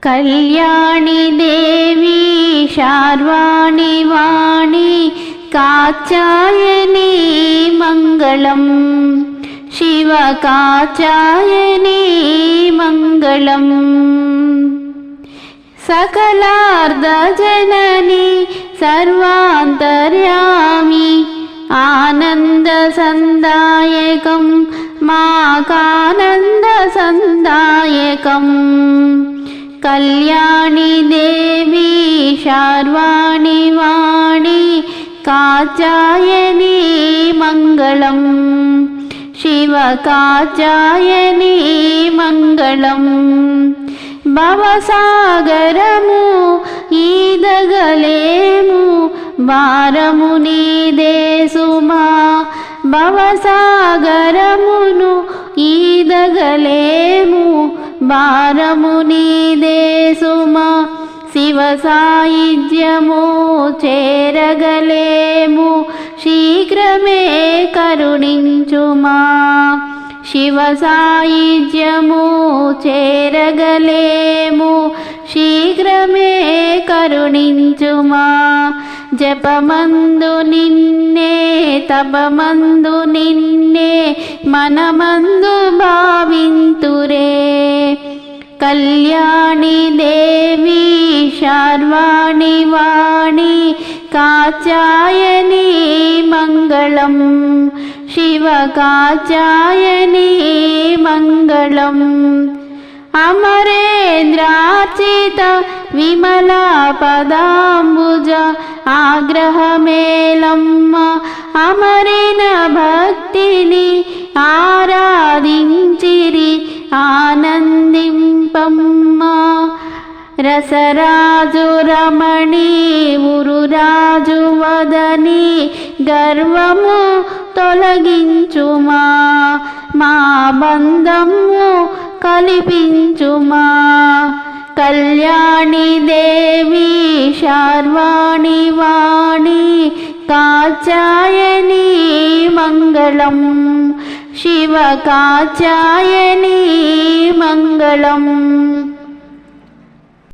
कल्याणी देवी शार्वाणि वाणी कात्यायनी मङ्गलम् शिव कात्यायनी मङ्गलम् सकलार्धजननी सर्वान्तर्यामी आनन्दसन्दायकं माकानन्दसन्दायकम् कल्याणी देवी शार्वाणि वाणी कात्यायनी मङ्गलम् शिव कात्यायनी मङ्गलम् भवसागरमु ఈదగలేము భారము నీదే సుమా భవసాగరమును ఈదగలేము భారము నీదే సుమా శివ సాయుధ్యము చేరగలేము శీఘ్రమే కరుణించుమా శివ సాయుధ్యము చేరగలేము శీఘ్రమే కరుణించుమా జపమందు నిన్నే తపమందు నిన్నే మనమందు భావింతురే కళ్యాణి దేవి శార్వాణి వాణి కాత్యాయని మంగళం శివ కాత్యాయని మంగళం అమరేంద్రార్చిత విమలా పదాంబుజ ఆగ్రహమేలమ్మ అమరిన భక్తిని ఆరాధించిరి ఆనందింపమ్మ రసరాజు రమణి ఉరురాజు వదని గర్వము తొలగించుమా మా బంధము కలిపించుమా కళ్యాణి దేవి శార్వాణి వాణి కాత్యాయని మంగళం శివ కాత్యాయని మంగళం।